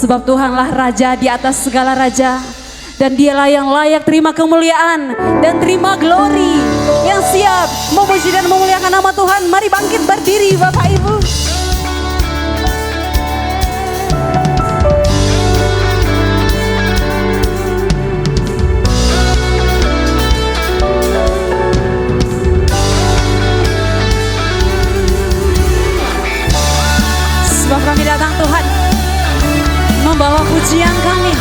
Sebab Tuhanlah Raja di atas segala raja, dan Dialah yang layak terima kemuliaan dan terima glory. Yang siap memuji dan memuliakan nama Tuhan, mari bangkit berdiri Bapak Ibu. Sebab kami datang Tuhan membawa pujian kami.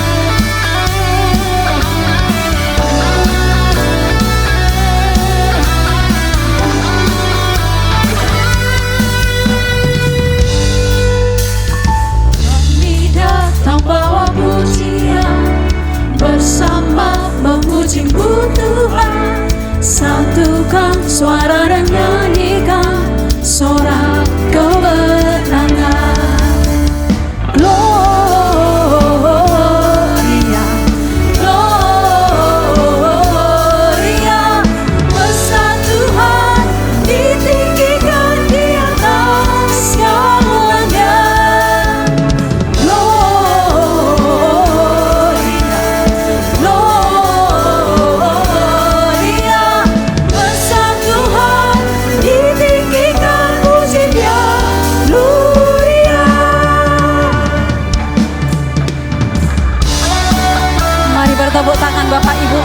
Kami datang bawa pujian, bersama memuji-Mu Tuhan. Satukan suara dan nyanyikan sorak kemenangan. Gloria, Gloria, besar Tuhan, ditinggikan di atas segalanya. Gloria, Gloria, besar Tuhan, ditinggikan puji-Nya. Mari bertepuk tangan Bapak Ibu.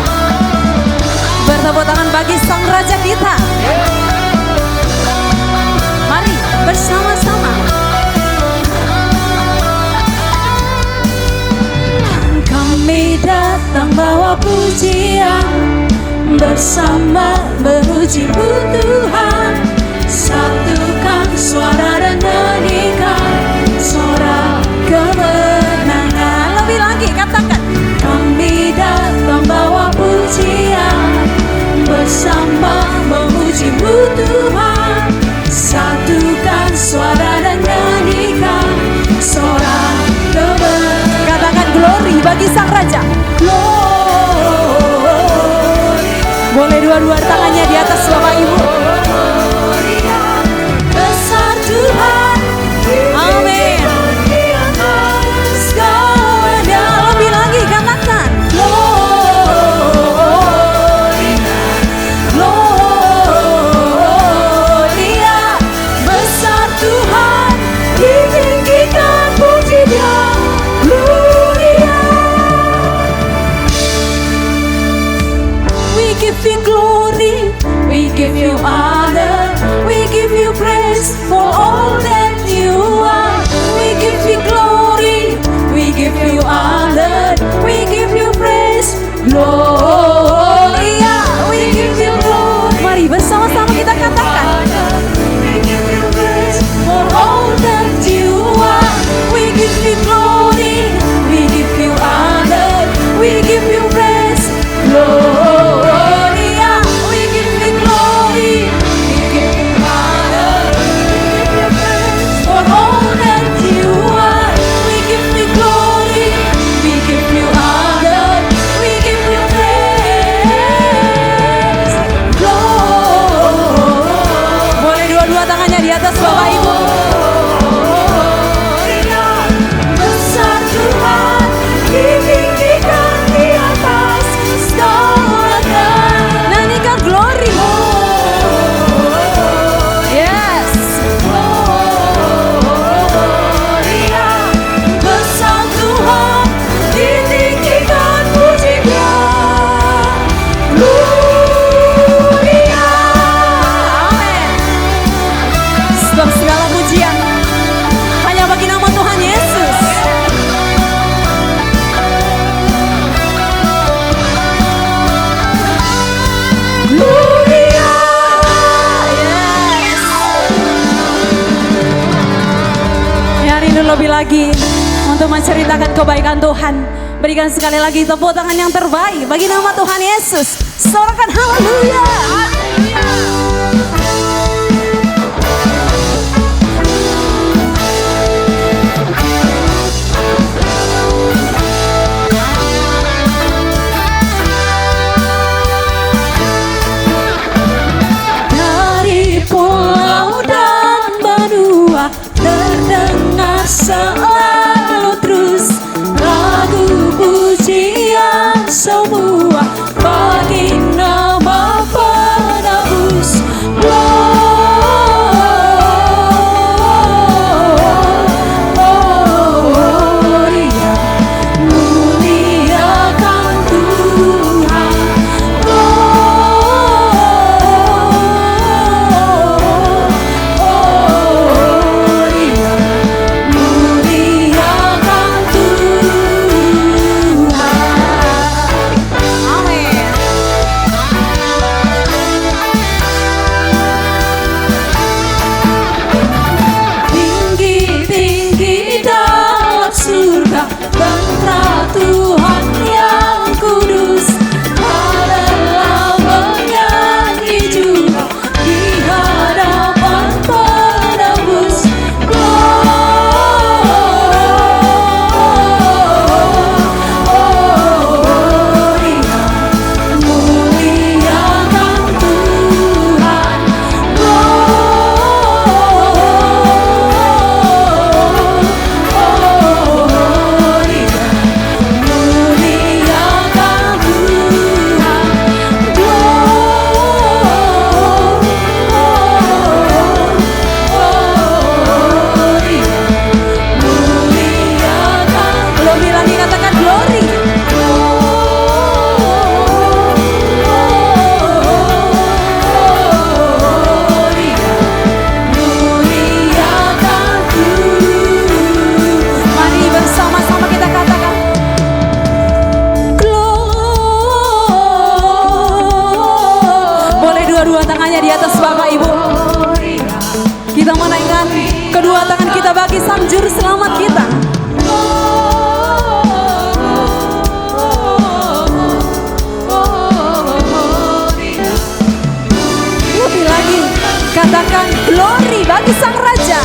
Bertepuk tangan bagi Sang Raja kita. Mari bersama-sama. Kami datang bawa pujian, bersama memuji-Mu Tuhan. Satukan suara dan nyanyikan sorak kemenangan. Lebih lagi katakan. Kami datang bawa pujian, bersama memuji-Mu Tuhan. Satukan suara dan nyanyikan sorak kemenangan. Katakan glory bagi Sang Raja. Glory, Boleh dua-dua tangannya di atas Bapak Ibu. besar Tuhan, Amin. di atas segalanya. Lebih lagi katakan. Gloria, besar Tuhan, ditinggikan puji-Nya. Gloria. We give you glory, we give you honor, we give you praise for all that you are. We give you glory, we give you honor, we give you praise. Gloria, we give you glory. Mari bersama-sama kita katakan. We give you praise for all that you are. We give you glory, we give you honor, we give you praise. Gloria, we give you glory, we give you honor, we give you praise for all that you are. We give you glory, we give you honor, we give you praise. Gloria. Boleh dua-dua tangannya di atas Bapak Ibu. Besar Tuhan, ditinggikan di atas segalanya. Nyanyikan glory. Yes. Gloria, besar Tuhan, ditinggikan puji-Nya. Gloria. Amin. Sebab segala pujian hanya bagi nama Tuhan Yesus. Gloria. Yes. Ya, rindu lebih lagi untuk menceritakan kebaikan Tuhan. Berikan sekali lagi tepuk tangan yang terbaik bagi nama Tuhan Yesus. Sorakan haleluya. selalu terus kedua-dua tangannya di atas Bapak Ibu. Kita menaikkan kedua tangan kita bagi Sang Juru Selamat kita. Lebih lagi, katakan glory bagi Sang Raja.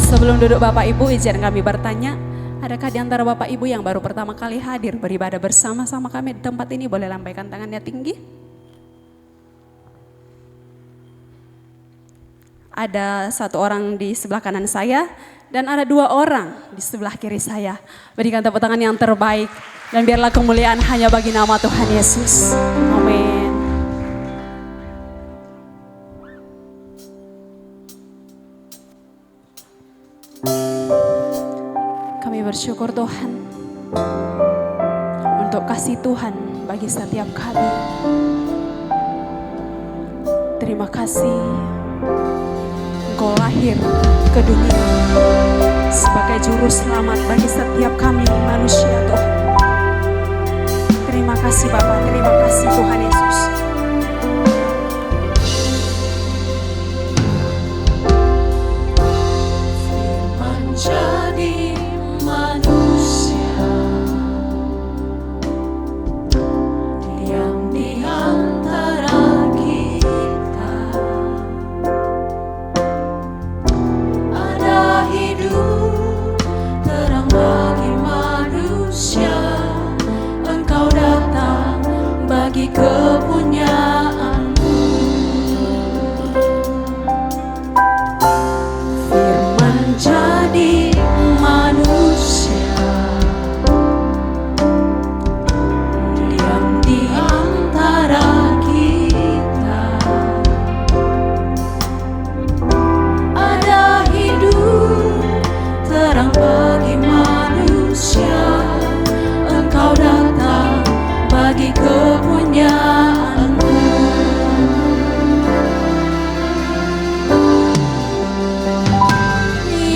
Sebelum duduk Bapak Ibu, izin kami bertanya, adakah di antara Bapak Ibu yang baru pertama kali hadir beribadah bersama-sama kami di tempat ini? Boleh lambaikan tangannya tinggi. Ada satu orang di sebelah kanan saya dan ada dua orang di sebelah kiri saya. Berikan tepuk tangan yang terbaik dan biarlah kemuliaan hanya bagi nama Tuhan Yesus. Amin. Kami bersyukur Tuhan untuk kasih Tuhan bagi setiap kami. Terima kasih Engkau lahir ke dunia sebagai juru selamat bagi setiap kami manusia Tuhan. Terima kasih Bapa, terima kasih Tuhan Yesus. Jadi manusia yang di antara kita, ada hidup terang bagi manusia. Engkau datang bagi kepunyaanmu. Firman jadi manusia, diam di antara kita. Ada hidup terang bagi manusia. Engkau datang bagi kepunyaanmu.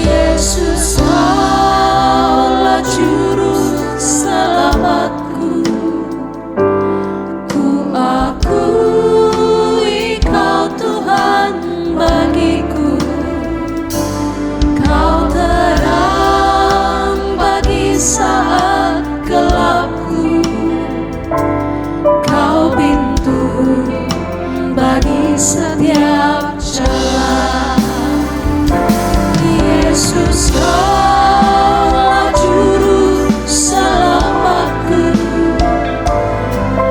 Yesus, Kaulah juru selamatku. Ku akui Kau Tuhan bagiku. Kau terang bagi saat gelapku. Kau pintu bagi setiap jalan. Yesus, Kaulah juru selamatku.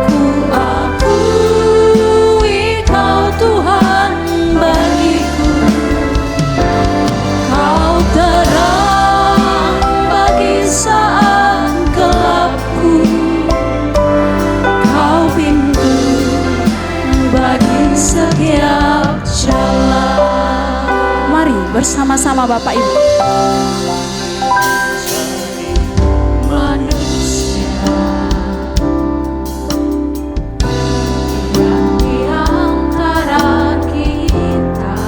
Ku akui Kau Tuhan bagiku. Kau terang bagi saat gelapku. Kau pintu bagi setiap jalan. Mari bersama-sama Bapak Ibu. Manusia yang di antara kita,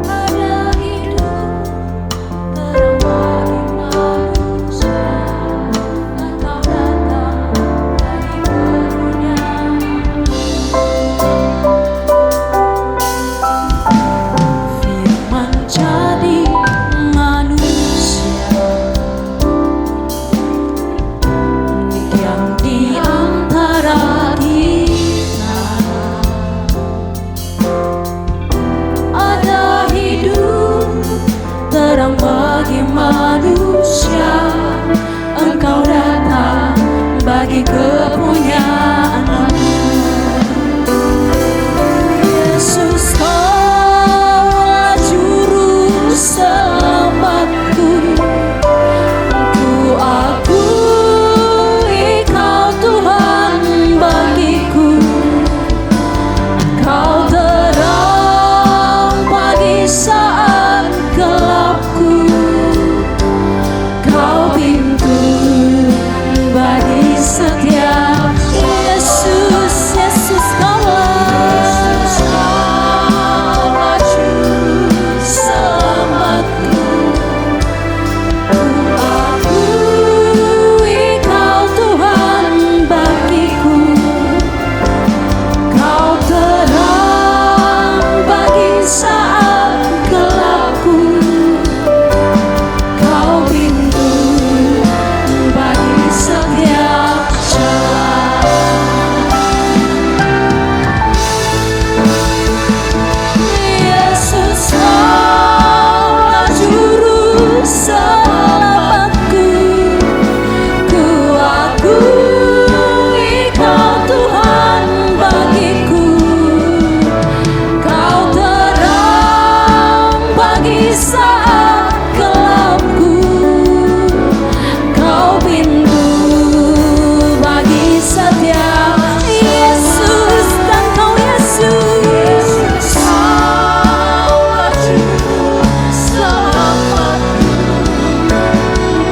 ada hidup terang bagi manusia. terang bagi manusia, Engkau datang bagi kepunyaan-Mu. Yesus, Kaulah juru selamatku. Ku akui Kau Tuhan bagiku. Kau terang pagi saat gelapku. Kau pintu bagi setiap. Yesus, Yesus, Kaulah juru selamatku. Ku akui Kau Tuhan bagiku. Kau terang bagi saat gelapku. Kau pintu bagi setiap jalan. Yesus, Kaulah juru selamatku. Ku akui Kau Tuhan bagiku. Kau terang bagi saat gelapku. Kau pintu bagi setiap. Yesus, dan Kau Yesus, Kaulah juru selamatku.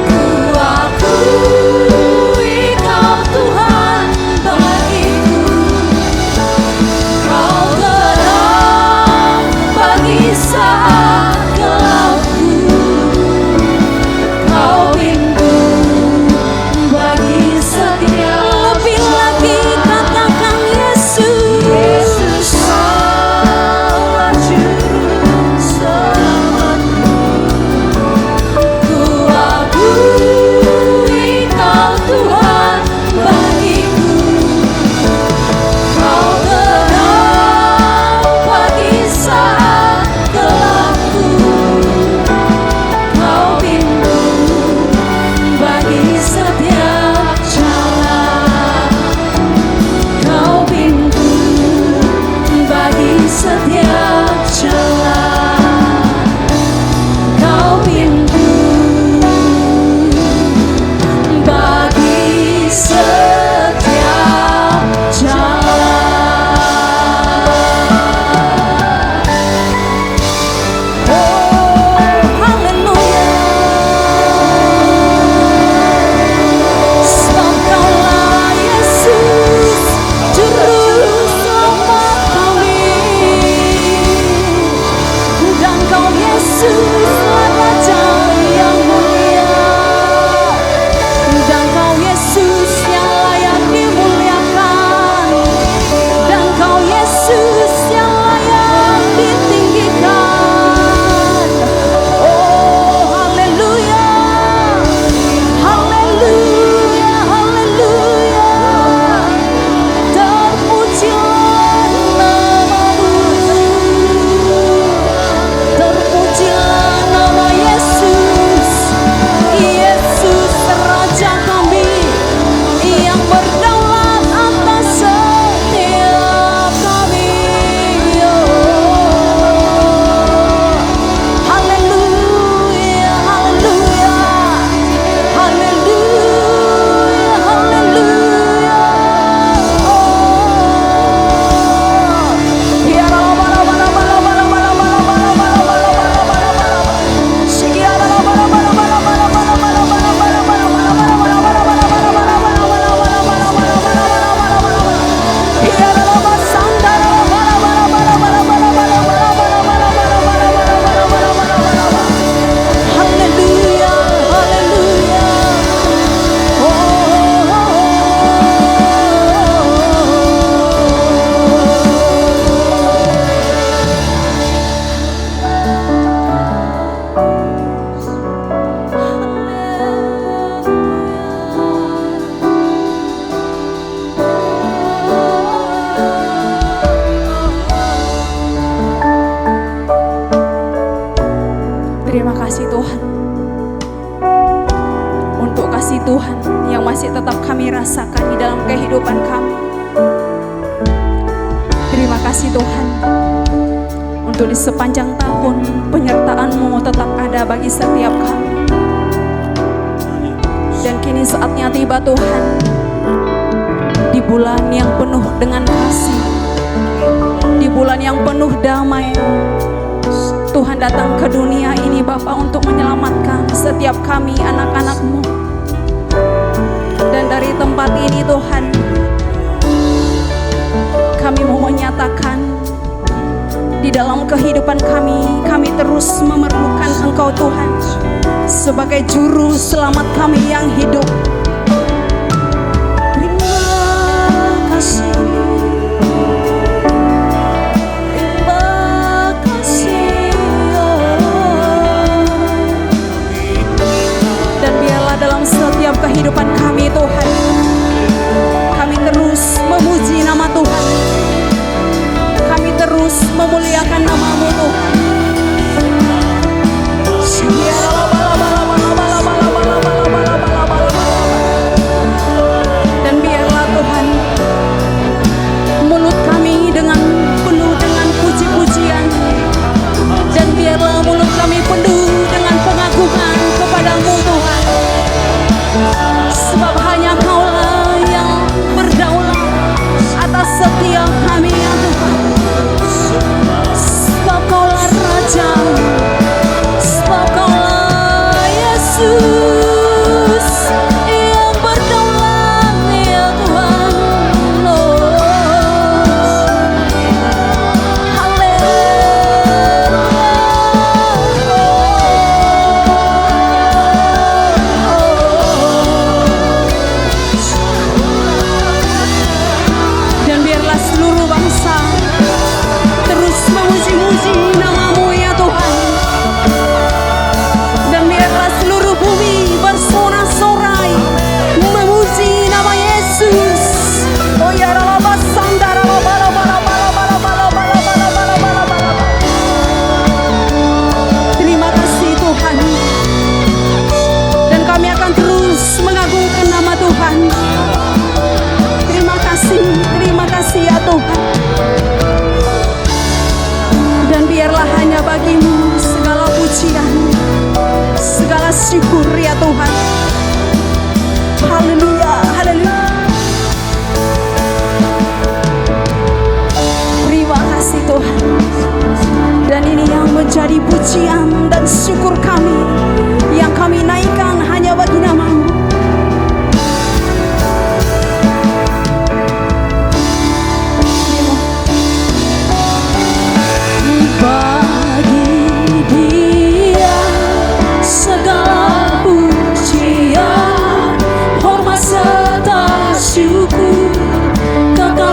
Ku akui Kau Tuhan bagiku. Kau terang bagi saat gelapku. Terima kasih Tuhan untuk kasih Tuhan yang masih tetap kami rasakan di dalam kehidupan kami. Terima kasih Tuhan untuk di sepanjang tahun penyertaan-Mu tetap ada bagi setiap kami. Dan kini saatnya tiba Tuhan, di bulan yang penuh dengan kasih, di bulan yang penuh damai, Tuhan datang ke dunia ini Bapa untuk menyelamatkan setiap kami anak-anak-Mu. Dan dari tempat ini Tuhan, kami mau menyatakan di dalam kehidupan kami terus memerlukan Engkau Tuhan sebagai juru selamat kami yang hidup. Terima kasih. Dalam setiap kehidupan kami Tuhan, kami terus memuji nama Tuhan, kami terus memuliakan nama-Mu Tuhan. Dan biarlah Tuhan mulut kami penuh dengan puji-pujian, dan biarlah mulut kami penuh dengan pengagungan kepada-Mu Tuhan. Sebab hanya Kaulah yang berdaulat atas setiap kami ya Tuhan. Sebab Kaulah Raja, sebab Kaulah Yesus yang berdaulat ya Tuhan. Bagi-Mu segala pujian, segala syukur ya Tuhan. Haleluya, haleluya. Terima kasih Tuhan. Dan ini yang menjadi pujian dan syukur kami, yang kami naikkan hanya bagi nama-Mu.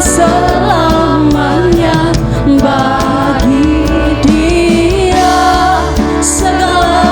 Selamanya bagi Dia segala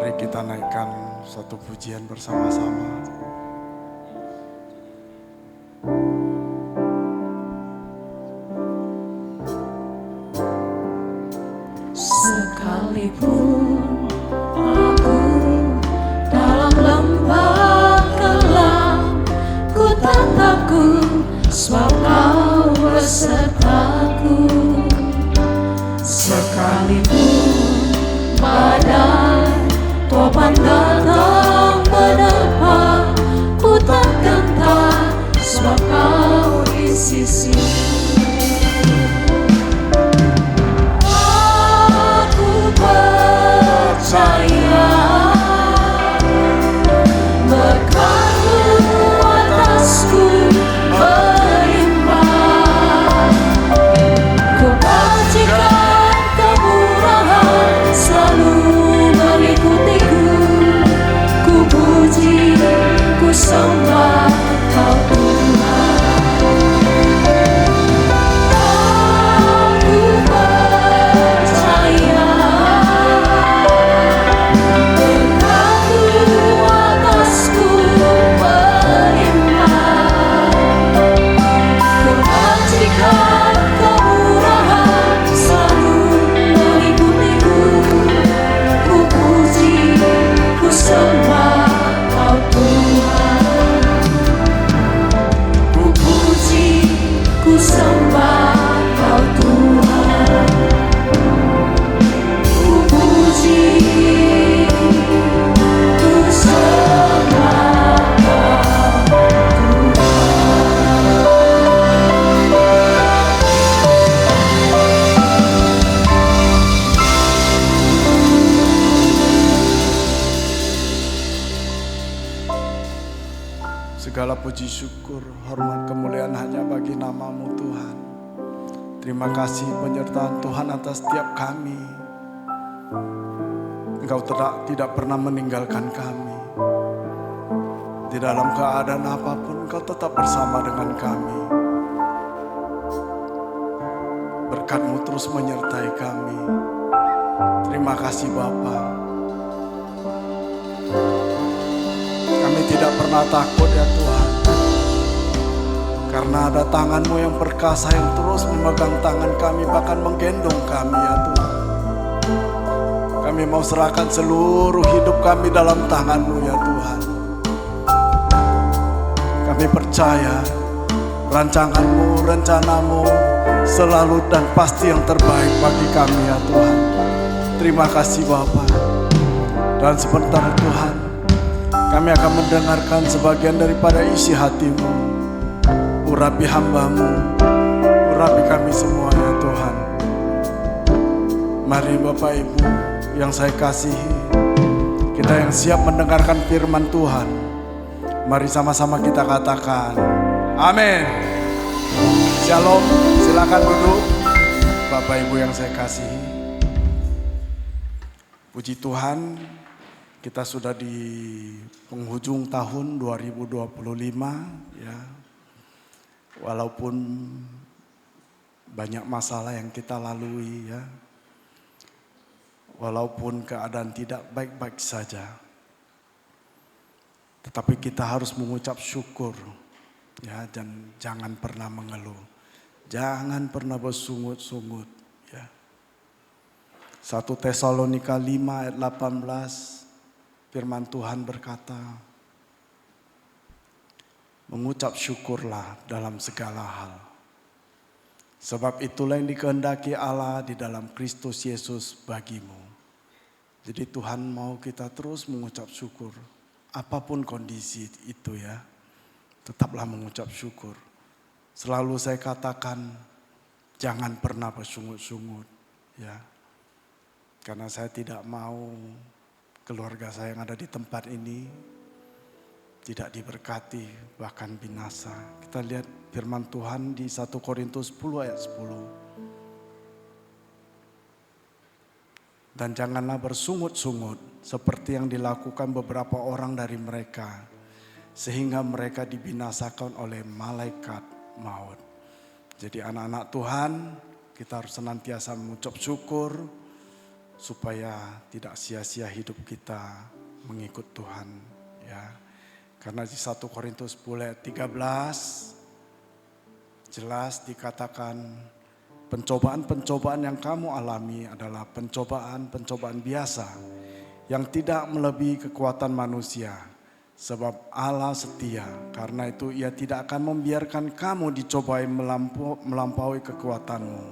Mari kita naikkan satu pujian bersama-sama. Sekalipun aku dalam lembah gelap, ku tak takut sebab Kau besertaku. Sekalipun badai topan datang menerpa, ku tak gentar sebab Kau di sisiku. Percaya berkat-Mu atasku berimbang. Ku percikan kemurahan selalu mengikutiku. Ku puji, ku sembah Kau Tuhan. Aku percaya segala puji syukur, hormat, kemuliaan hanya bagi nama-Mu Tuhan. Terima kasih penyertaan Tuhan atas setiap kami. Engkau tidak pernah meninggalkan kami. Di dalam keadaan apapun Engkau tetap bersama dengan kami. Berkat-Mu terus menyertai kami. Terima kasih Bapa. Kami tidak pernah takut ya Tuhan, karena ada tangan-Mu yang perkasa yang terus memegang tangan kami, bahkan menggendong kami ya Tuhan. Kami mau serahkan seluruh hidup kami dalam tangan-Mu ya Tuhan. Kami percaya rancangan-Mu, rencana-Mu selalu dan pasti yang terbaik bagi kami ya Tuhan. Terima kasih Bapa. Dan sebentar Tuhan, kami akan mendengarkan sebagian daripada isi hati-Mu. Urapi hamba-Mu, urapi kami semua ya Tuhan. Mari Bapak Ibu yang saya kasihi, kita yang siap mendengarkan firman Tuhan, mari sama-sama kita katakan amin. Shalom, silakan duduk Bapak Ibu yang saya kasihi. Puji Tuhan, kita sudah di penghujung tahun 2025 ya. Walaupun banyak masalah yang kita lalui ya. Walaupun keadaan tidak baik-baik saja. Tetapi kita harus mengucap syukur ya, dan jangan pernah mengeluh. Jangan pernah bersungut-sungut ya. 1 Tesalonika 5 ayat 18 firman Tuhan berkata, mengucap syukurlah dalam segala hal. Sebab itulah yang dikehendaki Allah di dalam Kristus Yesus bagimu. Jadi Tuhan mau kita terus mengucap syukur. Apapun kondisi itu ya, tetaplah mengucap syukur. Selalu saya katakan, jangan pernah bersungut-sungut ya. Karena saya tidak mau keluarga saya yang ada di tempat ini tidak diberkati, bahkan binasa. Kita lihat firman Tuhan di 1 Korintus 10 ayat 10. Dan janganlah bersungut-sungut seperti yang dilakukan beberapa orang dari mereka, sehingga mereka dibinasakan oleh malaikat maut. Jadi anak-anak Tuhan, kita harus senantiasa mengucap syukur supaya tidak sia-sia hidup kita mengikut Tuhan, ya. Karena di 1 Korintus 10 ayat 13 jelas dikatakan pencobaan-pencobaan yang kamu alami adalah pencobaan-pencobaan biasa yang tidak melebihi kekuatan manusia. Sebab Allah setia, karena itu Ia tidak akan membiarkan kamu dicobai melampaui kekuatanmu.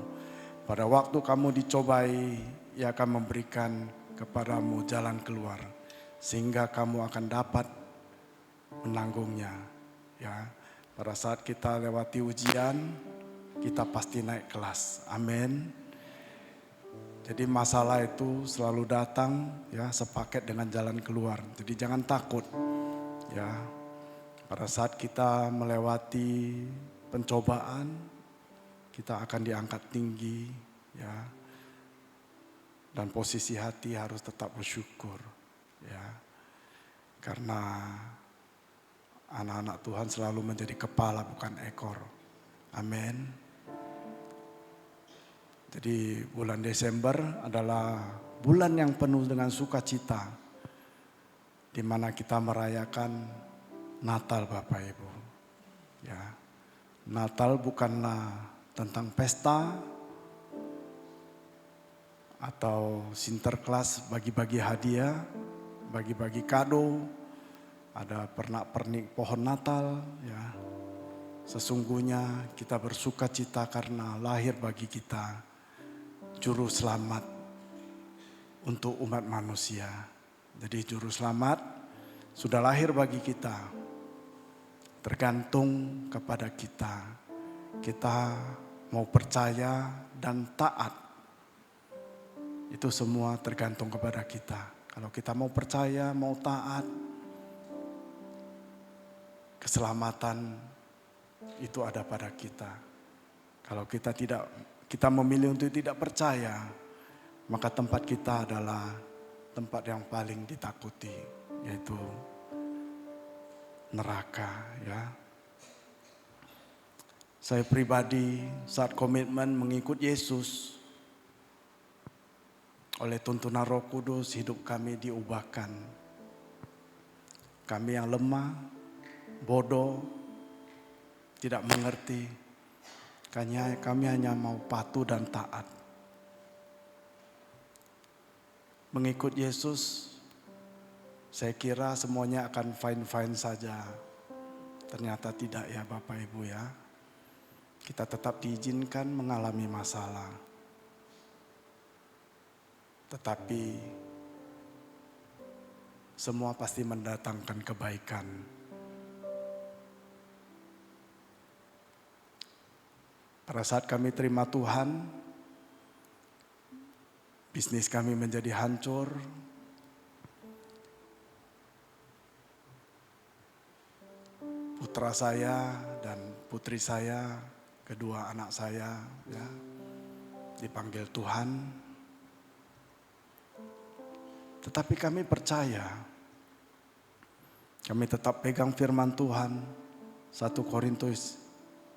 Pada waktu kamu dicobai, Ia akan memberikan kepadamu jalan keluar, sehingga kamu akan dapat menanggungnya. Ya, pada saat kita lewati ujian, kita pasti naik kelas. Amin. Jadi masalah itu selalu datang ya sepaket dengan jalan keluar. Jadi jangan takut. Ya, pada saat kita melewati pencobaan, kita akan diangkat tinggi, ya. Dan posisi hati harus tetap bersyukur, ya. Karena anak-anak Tuhan selalu menjadi kepala bukan ekor. Amin. Jadi bulan Desember adalah bulan yang penuh dengan sukacita, di mana kita merayakan Natal Bapak Ibu. Ya, Natal bukanlah tentang pesta atau sinterklas bagi-bagi hadiah, bagi-bagi kado, ada pernak-pernik pohon Natal. Ya, sesungguhnya kita bersukacita karena lahir bagi kita juru selamat untuk umat manusia. Jadi juru selamat sudah lahir bagi kita. Tergantung kepada kita. Kita mau percaya dan taat. Itu semua tergantung kepada kita. Kalau kita mau percaya, mau taat, keselamatan itu ada pada kita. Kalau kita memilih untuk tidak percaya, maka tempat kita adalah tempat yang paling ditakuti, yaitu neraka, ya. Saya pribadi saat komitmen mengikut Yesus, oleh tuntunan Roh Kudus hidup kami diubahkan. Kami yang lemah, bodoh, tidak mengerti, kami hanya mau patuh dan taat. Mengikut Yesus, saya kira semuanya akan fine-fine saja. Ternyata tidak ya Bapak Ibu ya. Kita tetap diizinkan mengalami masalah. Tetapi semua pasti mendatangkan kebaikan. Pada saat kami terima Tuhan, bisnis kami menjadi hancur. Putra saya dan putri saya, kedua anak saya ya, dipanggil Tuhan. Tetapi kami percaya, kami tetap pegang firman Tuhan. 1 Korintus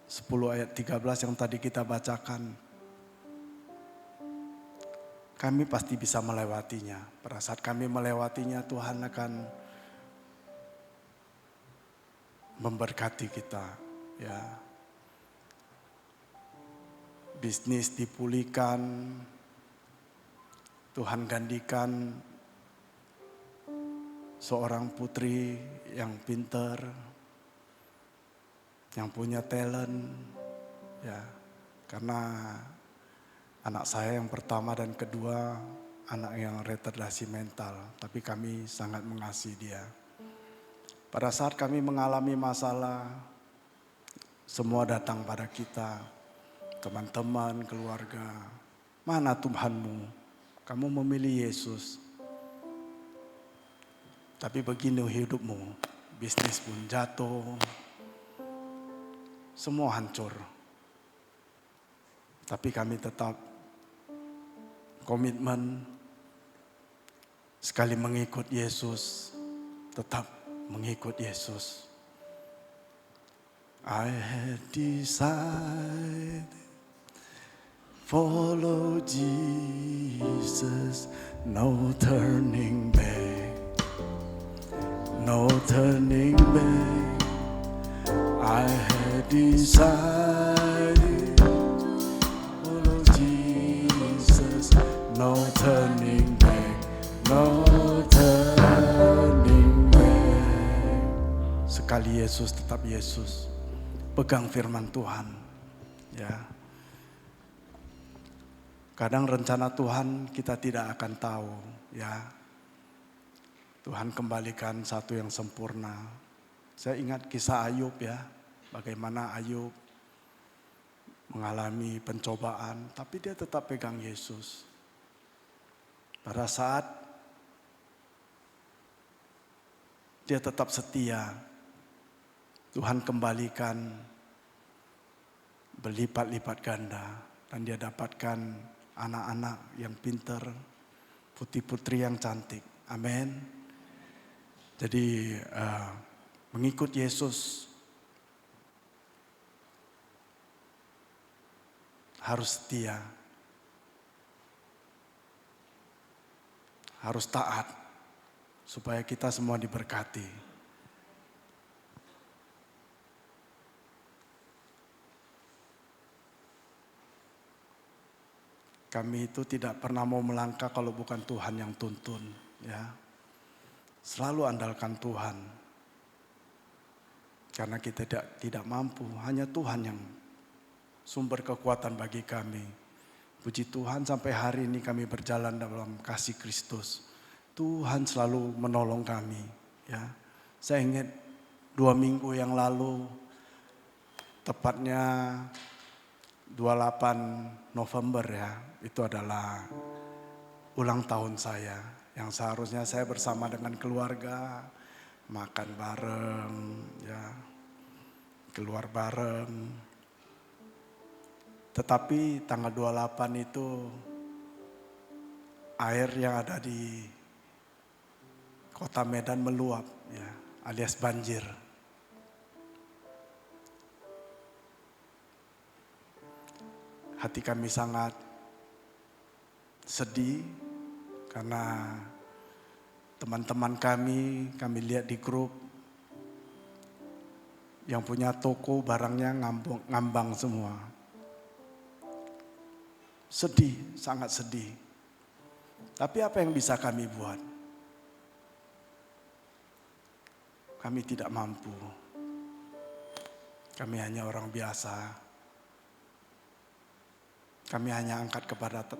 10 ayat 13 yang tadi kita bacakan. Kami pasti bisa melewatinya. Pada saat kami melewatinya, Tuhan akan memberkati kita. Ya, bisnis dipulihkan, Tuhan gandikan seorang putri yang pintar, yang punya talent, ya, karena anak saya yang pertama dan kedua anak yang retardasi mental, tapi kami sangat mengasihi dia. Pada saat kami mengalami masalah, semua datang pada kita, teman-teman, keluarga. Mana Tuhanmu? Kamu memilih Yesus. Tapi begini hidupmu, bisnis pun jatuh, semua hancur. Tapi kami tetap komitmen sekali mengikut Yesus, tetap mengikut Yesus. I had decided Follow Jesus, no turning back, no turning back. I had decided, follow Jesus, no turning back, no turning back. Sekali Yesus tetap Yesus, pegang firman Tuhan, ya. Kadang rencana Tuhan kita tidak akan tahu, ya. Tuhan kembalikan satu yang sempurna. Saya ingat kisah Ayub, ya. Bagaimana Ayub mengalami pencobaan, tapi dia tetap pegang Yesus. Pada saat dia tetap setia, Tuhan kembalikan berlipat-lipat ganda. Dan dia dapatkan anak-anak yang pintar, putri-putri yang cantik. Amin. Jadi mengikut Yesus harus setia, harus taat, supaya kita semua diberkati. Kami itu tidak pernah mau melangkah kalau bukan Tuhan yang tuntun, ya. Selalu andalkan Tuhan. Karena kita tidak mampu, hanya Tuhan yang sumber kekuatan bagi kami. Puji Tuhan sampai hari ini kami berjalan dalam kasih Kristus. Tuhan selalu menolong kami, ya. Saya ingat 2 minggu yang lalu, tepatnya 28 November, ya, itu adalah ulang tahun saya. Yang seharusnya saya bersama dengan keluarga, makan bareng, ya, keluar bareng. Tetapi tanggal 28 itu air yang ada di kota Medan meluap, ya, alias banjir. Hati kami sangat sedih karena teman-teman kami lihat di grup yang punya toko barangnya ngambang semua. Sedih, sangat sedih. Tapi apa yang bisa kami buat? Kami tidak mampu. Kami hanya orang biasa. Kami hanya angkat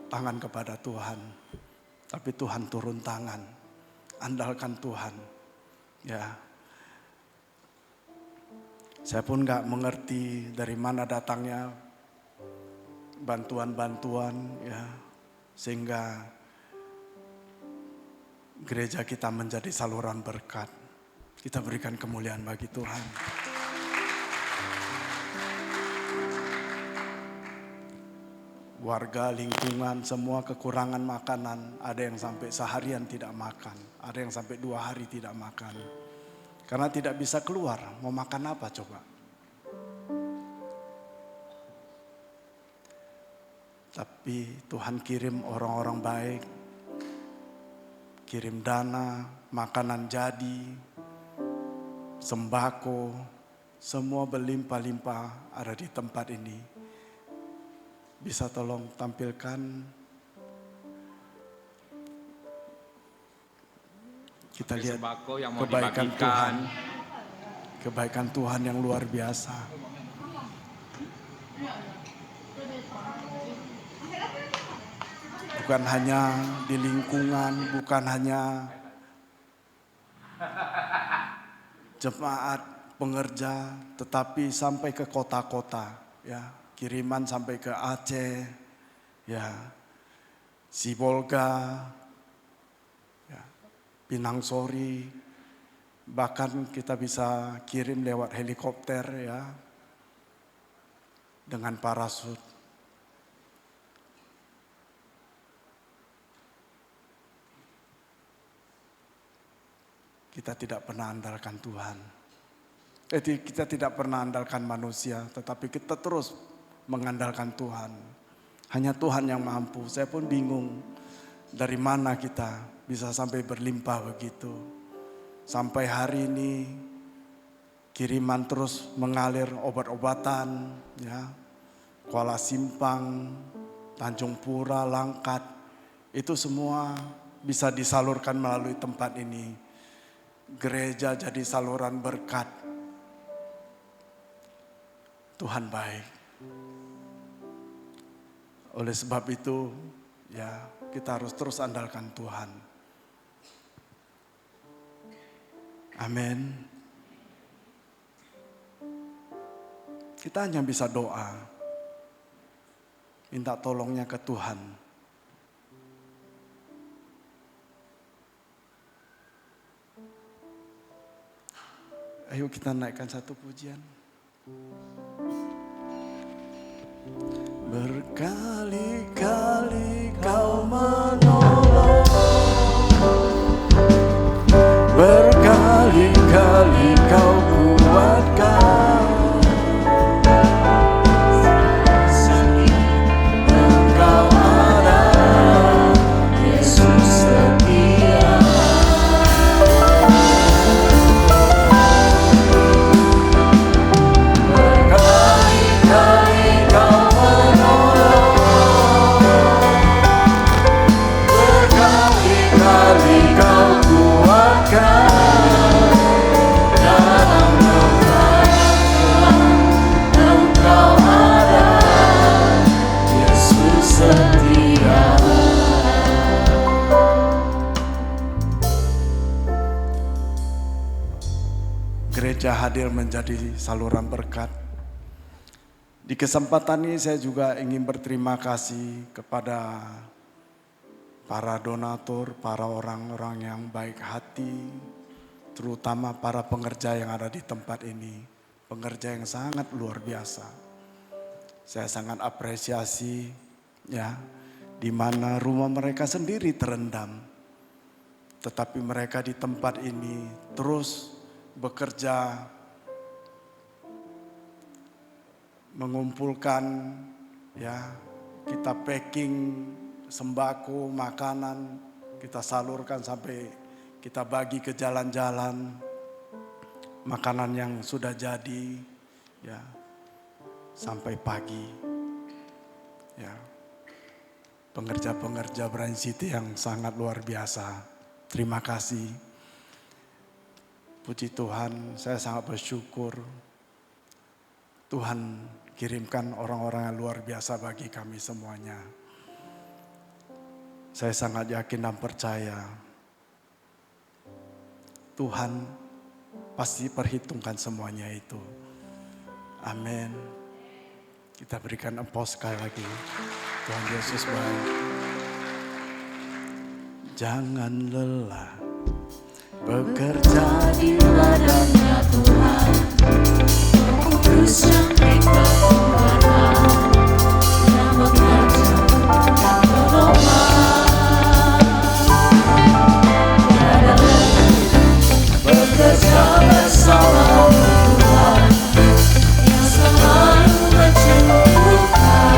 tangan kepada Tuhan. Tapi Tuhan turun tangan. Andalkan Tuhan. Ya. Saya pun gak mengerti dari mana datangnya bantuan-bantuan, ya. Sehingga gereja kita menjadi saluran berkat. Kita berikan kemuliaan bagi Tuhan. Warga, lingkungan, semua kekurangan makanan. Ada yang sampai seharian tidak makan. Ada yang sampai 2 hari tidak makan. Karena tidak bisa keluar. Mau makan apa coba? Tapi Tuhan kirim orang-orang baik. Kirim dana, makanan jadi, sembako. Semua berlimpah-limpah ada di tempat ini. Bisa tolong tampilkan. Kita lihat kebaikan Tuhan. Kebaikan Tuhan yang luar biasa. Bukan hanya di lingkungan, bukan hanya jemaat pengerja, tetapi sampai ke kota-kota, ya. Kiriman sampai ke Aceh, ya, Sibolga, ya, Pinang Sori, bahkan kita bisa kirim lewat helikopter, ya, dengan parasut. Kita tidak pernah andalkan Tuhan. Kita tidak pernah andalkan manusia, tetapi kita terus mengandalkan Tuhan. Hanya Tuhan yang mampu. Saya pun bingung dari mana kita bisa sampai berlimpah begitu. Sampai hari ini kiriman terus mengalir, obat-obatan, ya, Kuala Simpang, Tanjung Pura, Langkat, itu semua bisa disalurkan melalui tempat ini. Gereja jadi saluran berkat. Tuhan baik. Oleh sebab itu, ya, kita harus terus andalkan Tuhan. Amin. Kita hanya bisa doa, minta tolongnya ke Tuhan. Ayo kita naikkan satu pujian. Berkali-kali kau menolong, berkali-kali kau kuatkan. Engkau ada, Yesus setia. Berkali-kali kau menolong, berkali-kali kau kuatkan. Dalam keadaan Engkau ada, Yesus setia. Gereja hadir menjadi saluran berkat. Di kesempatan ini saya juga ingin berterima kasih kepada para donatur, para orang-orang yang baik hati, terutama para pengerja yang ada di tempat ini. Pengerja yang sangat luar biasa. Saya sangat apresiasi, ya, di mana rumah mereka sendiri terendam. Tetapi mereka di tempat ini terus bekerja, mengumpulkan, ya, kita packing sembako, makanan, kita salurkan sampai kita bagi ke jalan-jalan, makanan yang sudah jadi, ya, sampai pagi, ya. Pengerja-pengerja Brand City yang sangat luar biasa. Terima kasih. Puji Tuhan, saya sangat bersyukur Tuhan kirimkan orang-orang yang luar biasa bagi kami semuanya. Saya sangat yakin dan percaya Tuhan pasti perhitungkan semuanya itu. Amin. Kita berikan aplaus sekali lagi. Tuhan Yesus baik. Jangan lelah bekerja di ladangnya Tuhan. Terus yang Tuhan yang bekerja dan menolong. Tiada lagi bekerja bersama Tuhan yang selalu mencukupkan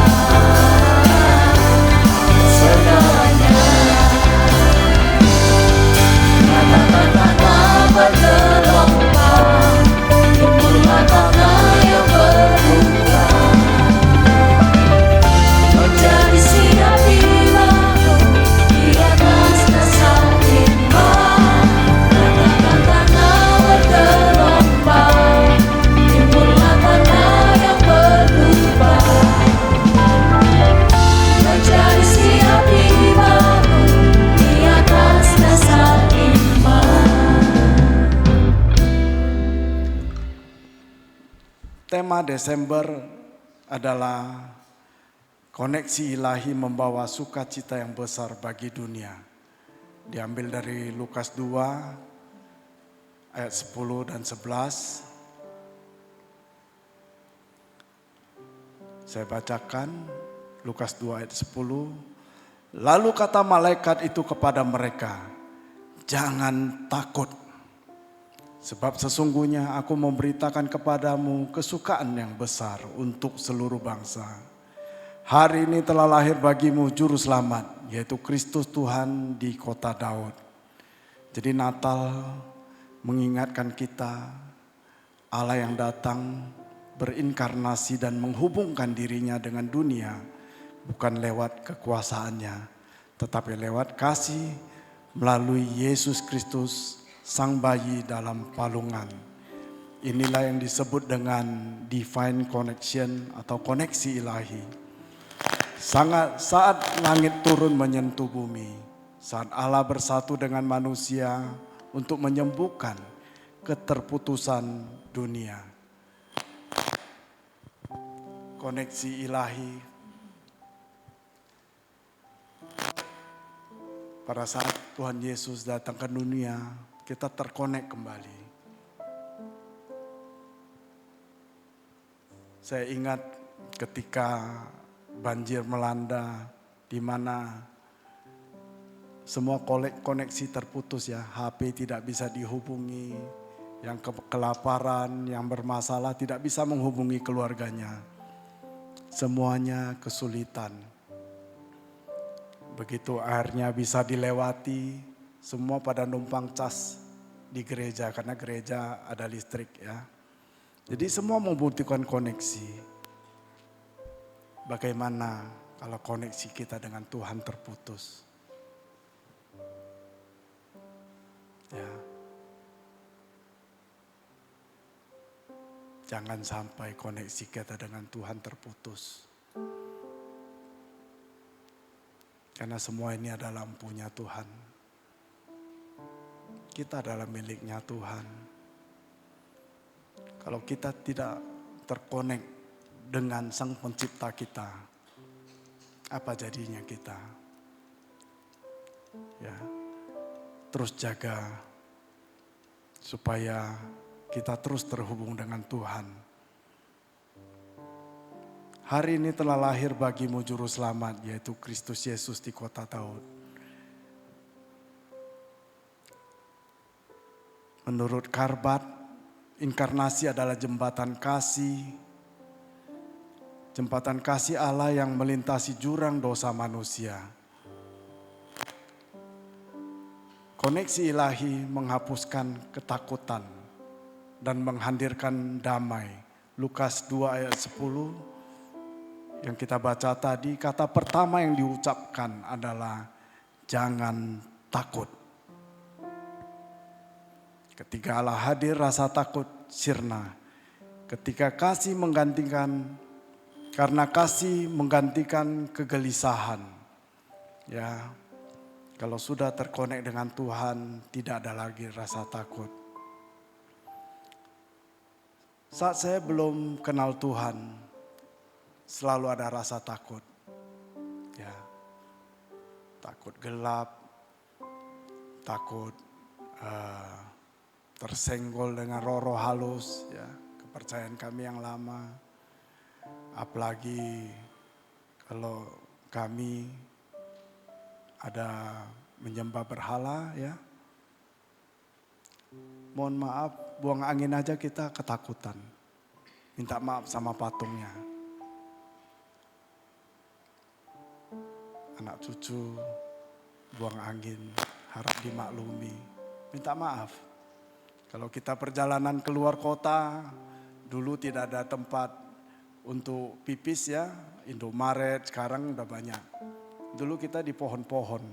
segalanya. Kata-kata bergelombang, timbullah tanah yang berbuka, menjadi siap dibangun di atas dasar iman. Kata-kata bergelombang, timbullah tanah yang berbuka, menjadi siap dibangun di atas dasar iman. Tema Desember adalah koneksi ilahi membawa sukacita yang besar bagi dunia. Diambil dari Lukas 2 ayat 10 dan 11. Saya bacakan Lukas 2 ayat 10. Lalu kata malaikat itu kepada mereka, jangan takut. Sebab sesungguhnya aku memberitakan kepadamu kesukaan yang besar untuk seluruh bangsa. Hari ini telah lahir bagimu juru selamat, yaitu Kristus Tuhan di kota Daud. Jadi Natal mengingatkan kita Allah yang datang berinkarnasi dan menghubungkan dirinya dengan dunia, bukan lewat kekuasaannya, tetapi lewat kasih melalui Yesus Kristus, Sang Bayi dalam palungan. Inilah yang disebut dengan divine connection atau koneksi ilahi. Saat langit turun menyentuh bumi, saat Allah bersatu dengan manusia untuk menyembuhkan keterputusan dunia. Koneksi ilahi. Pada saat Tuhan Yesus datang ke dunia, kita terkonek kembali. Saya ingat ketika banjir melanda, di mana semua koneksi terputus ya, HP tidak bisa dihubungi, yang kelaparan, yang bermasalah tidak bisa menghubungi keluarganya. Semuanya kesulitan. Begitu airnya bisa dilewati, semua pada numpang cas di gereja karena gereja ada listrik ya. Jadi semua membutuhkan koneksi. Bagaimana kalau koneksi kita dengan Tuhan terputus? Ya. Jangan sampai koneksi kita dengan Tuhan terputus. Karena semua ini adalah lampunya Tuhan. Kita adalah miliknya Tuhan. Kalau kita tidak terkonek dengan Sang Pencipta kita, apa jadinya kita? Ya, terus jaga supaya kita terus terhubung dengan Tuhan. Hari ini telah lahir bagimu juru selamat, yaitu Kristus Yesus di kota Daud. Menurut Karbat, inkarnasi adalah jembatan kasih. Jembatan kasih Allah yang melintasi jurang dosa manusia. Koneksi ilahi menghapuskan ketakutan dan menghadirkan damai. Lukas 2 ayat 10 yang kita baca tadi, kata pertama yang diucapkan adalah jangan takut. Ketika Allah hadir, rasa takut sirna. Ketika kasih karena kasih menggantikan kegelisahan. Ya, kalau sudah terkonek dengan Tuhan, tidak ada lagi rasa takut. Saat saya belum kenal Tuhan, selalu ada rasa takut. Ya, takut gelap, takut tersenggol dengan roh-roh halus, ya, kepercayaan kami yang lama. Apalagi kalau kami ada menyembah berhala, ya. Mohon maaf, buang angin aja kita ketakutan. Minta maaf sama patungnya. Anak cucu buang angin, harap dimaklumi. Minta maaf. Kalau kita perjalanan keluar kota, dulu tidak ada tempat untuk pipis ya, Indomaret sekarang udah banyak. Dulu kita di pohon-pohon.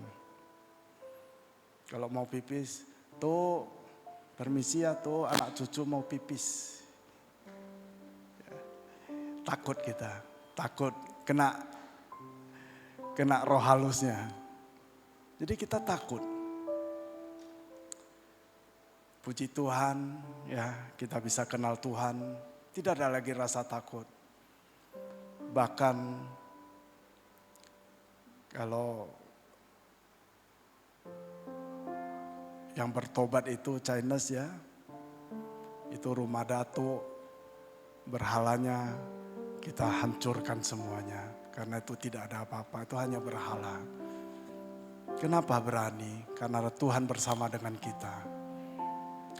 Kalau mau pipis, tuh permisi ya tuh anak cucu mau pipis. Takut kita, takut kena roh halusnya. Jadi kita takut. Puji Tuhan, ya kita bisa kenal Tuhan, tidak ada lagi rasa takut. Bahkan kalau yang bertobat itu Chinese ya, itu rumah datuk, berhalanya kita hancurkan semuanya. Karena itu tidak ada apa-apa, itu hanya berhala. Kenapa berani? Karena Tuhan bersama dengan kita.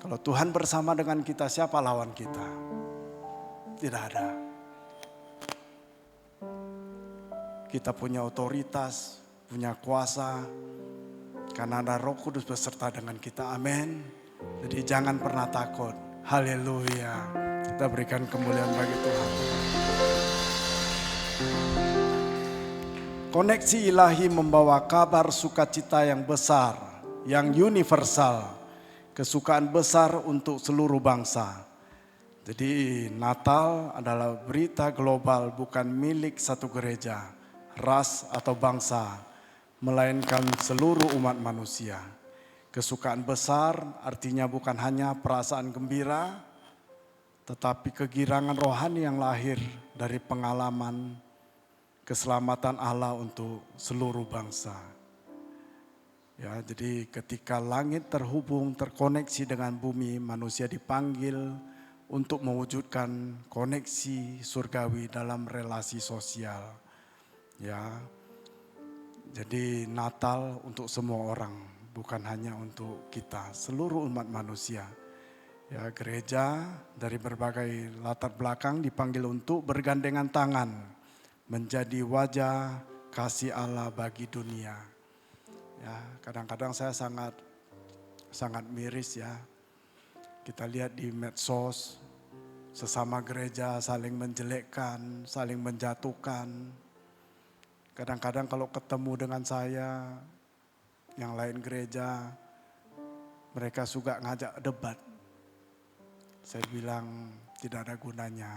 Kalau Tuhan bersama dengan kita, siapa lawan kita? Tidak ada. kita punya otoritas, punya kuasa, karena ada Roh Kudus beserta dengan kita. Amin. Jadi jangan pernah takut. Haleluya. Kita berikan kemuliaan bagi Tuhan. Koneksi ilahi membawa kabar sukacita yang besar, yang universal, kesukaan besar untuk seluruh bangsa. Jadi Natal adalah berita global, bukan milik satu gereja, ras atau bangsa, melainkan seluruh umat manusia. Kesukaan besar artinya bukan hanya perasaan gembira, tetapi kegirangan rohani yang lahir dari pengalaman keselamatan Allah untuk seluruh bangsa. Ya, jadi ketika langit terhubung, terkoneksi dengan bumi, manusia dipanggil untuk mewujudkan koneksi surgawi dalam relasi sosial. Ya, jadi Natal untuk semua orang, bukan hanya untuk kita, seluruh umat manusia. Ya, gereja dari berbagai latar belakang dipanggil untuk bergandengan tangan, menjadi wajah kasih Allah bagi dunia. Ya, kadang-kadang saya sangat miris ya. Kita lihat di medsos, sesama gereja saling menjelekkan, saling menjatuhkan. Kadang-kadang kalau ketemu dengan saya, yang lain gereja, mereka suka ngajak debat. Saya bilang tidak ada gunanya.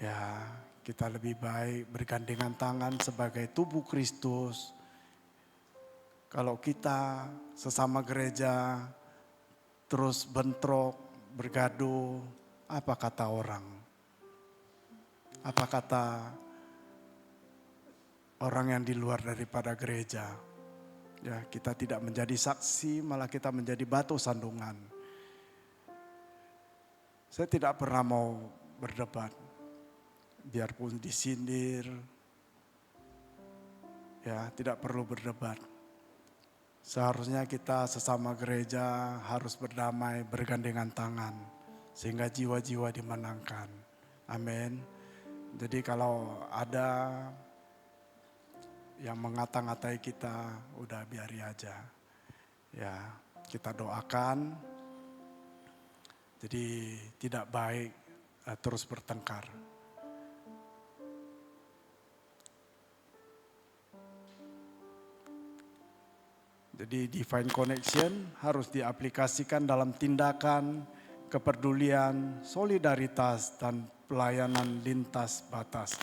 Ya, kita lebih baik bergandengan tangan sebagai tubuh Kristus. Kalau kita sesama gereja terus bentrok, bergaduh, apa kata orang? Apa kata orang yang di luar daripada gereja? Ya, kita tidak menjadi saksi, malah kita menjadi batu sandungan. Saya tidak pernah mau berdebat, biarpun disindir, ya tidak perlu berdebat. Seharusnya kita sesama gereja harus berdamai, bergandengan tangan, sehingga jiwa-jiwa dimenangkan. Amin. Jadi kalau ada yang mengata-ngatai kita, udah biari aja. Ya, kita doakan. Jadi tidak baik terus bertengkar. Jadi divine connection harus diaplikasikan dalam tindakan, kepedulian, solidaritas, dan pelayanan lintas batas.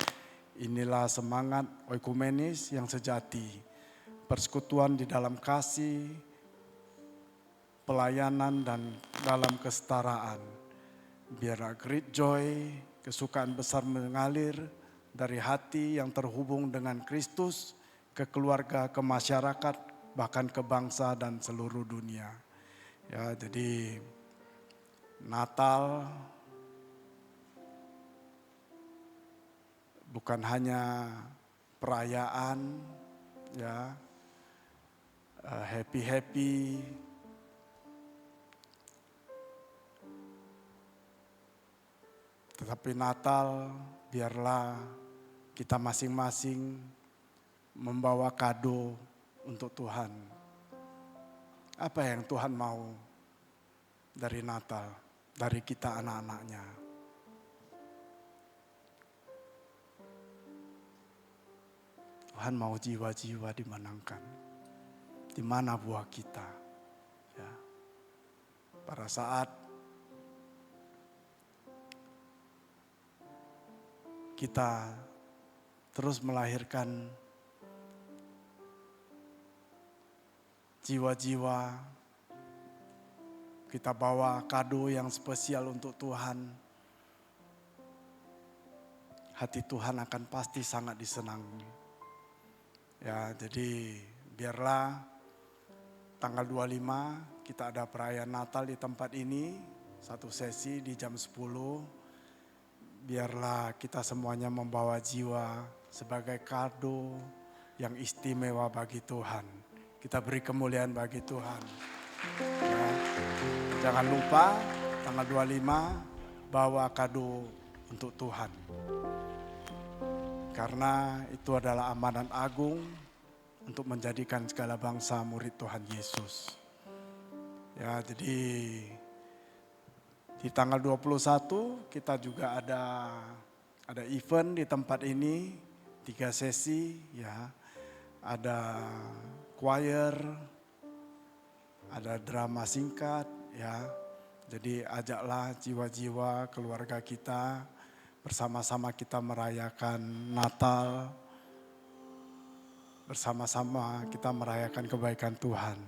Inilah semangat oikumenis yang sejati, persekutuan di dalam kasih, pelayanan, dan dalam kesetaraan. Biarlah great joy, kesukaan besar mengalir dari hati yang terhubung dengan Kristus ke keluarga, ke masyarakat, bahkan ke bangsa dan seluruh dunia. Ya, jadi Natal bukan hanya perayaan, ya, happy, tetapi Natal biarlah kita masing-masing membawa kado untuk Tuhan. Apa yang Tuhan mau dari Natal, dari kita anak-anaknya? Tuhan mau jiwa-jiwa dimenangkan. Di mana buah kita? Ya. Pada saat kita terus melahirkan jiwa-jiwa, kita bawa kado yang spesial untuk Tuhan. Hati Tuhan akan pasti sangat disenangi. Ya, jadi biarlah tanggal 25 kita ada perayaan Natal di tempat ini, satu sesi di jam 10. Biarlah kita semuanya membawa jiwa sebagai kado yang istimewa bagi Tuhan. Kita beri kemuliaan bagi Tuhan. Ya. Jangan lupa tanggal 25 bawa kado untuk Tuhan. Karena itu adalah amanat agung untuk menjadikan segala bangsa murid Tuhan Yesus. Ya, jadi di tanggal 21 kita juga ada event di tempat ini, 3 sesi ya. Ada choir, ada drama singkat ya. Jadi ajaklah jiwa-jiwa keluarga kita bersama-sama kita merayakan Natal. Bersama-sama kita merayakan kebaikan Tuhan.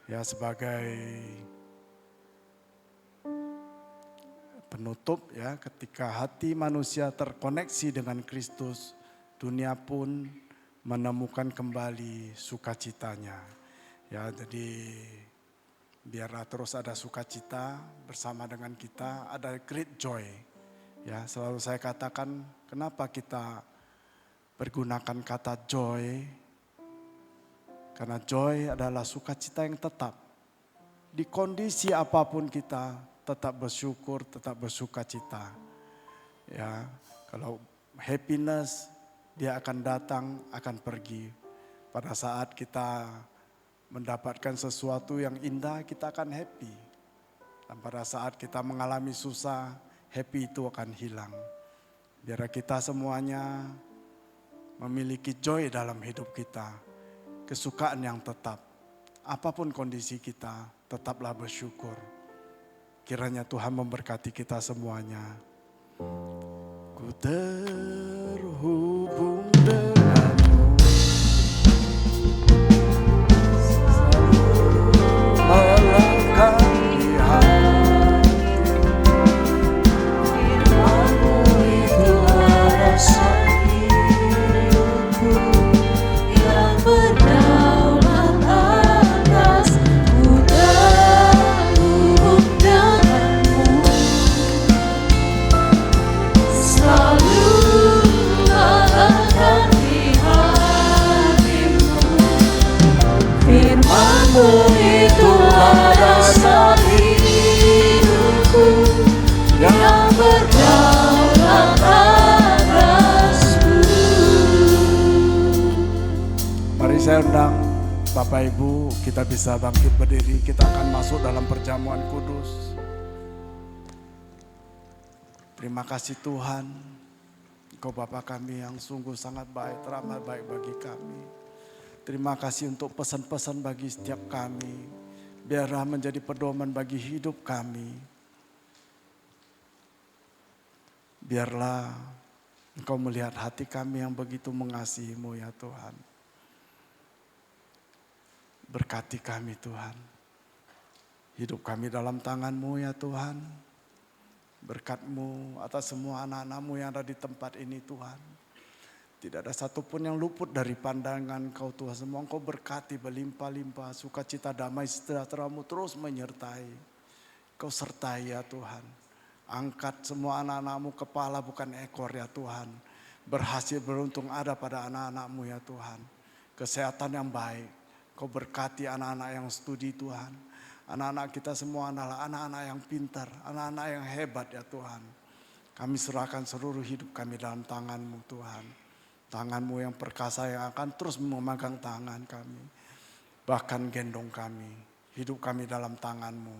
Ya, sebagai penutup ya, ketika hati manusia terkoneksi dengan Kristus, dunia pun menemukan kembali sukacitanya. Ya, jadi biarlah terus ada sukacita bersama dengan kita, ada great joy. Ya, selalu saya katakan kenapa kita pergunakan kata joy, karena joy adalah sukacita yang tetap. Di kondisi apapun kita tetap bersyukur, tetap bersukacita. Ya, kalau happiness dia akan datang, akan pergi. Pada saat kita mendapatkan sesuatu yang indah, kita akan happy. Dan pada saat kita mengalami susah, happy itu akan hilang. Biar kita semuanya memiliki joy dalam hidup kita, kesukaan yang tetap. Apapun kondisi kita, tetaplah bersyukur. Kiranya Tuhan memberkati kita semuanya. Ku terhubung denganmu, selalu melekat di hati. Firman-Mu itulah rasa hidupku yang berdaulat atas. Ku terhubung denganmu, selalu melekat di hatimu. Firman-Mu itulah dasar hidupku yang berdaulat atasku. Mari saya undang Bapak Ibu, kita bisa bangkit berdiri, kita akan masuk dalam perjamuan kudus. Terima kasih Tuhan, Engkau Bapa kami yang sungguh sangat baik, teramat baik bagi kami. Terima kasih untuk pesan-pesan bagi setiap kami, biarlah menjadi pedoman bagi hidup kami. Biarlah Engkau melihat hati kami yang begitu mengasihi-Mu ya Tuhan. Berkati kami Tuhan. Hidup kami dalam tangan-Mu ya Tuhan. Berkat-Mu atas semua anak-anak-Mu yang ada di tempat ini Tuhan. Tidak ada satupun yang luput dari pandangan Kau Tuhan. Semua Engkau berkati berlimpah-limpah. Sukacita damai sejahtera-Mu terus menyertai. Kau sertai ya Tuhan. Angkat semua anak-anak-Mu kepala bukan ekor ya Tuhan. Berhasil beruntung ada pada anak-anak-Mu ya Tuhan. Kesehatan yang baik. Kau berkati anak-anak yang studi Tuhan. Anak-anak kita semua adalah anak-anak yang pintar, anak-anak yang hebat ya Tuhan. Kami serahkan seluruh hidup kami dalam tangan-Mu Tuhan. Tangan-Mu yang perkasa yang akan terus memegang tangan kami. Bahkan gendong kami, hidup kami dalam tangan-Mu.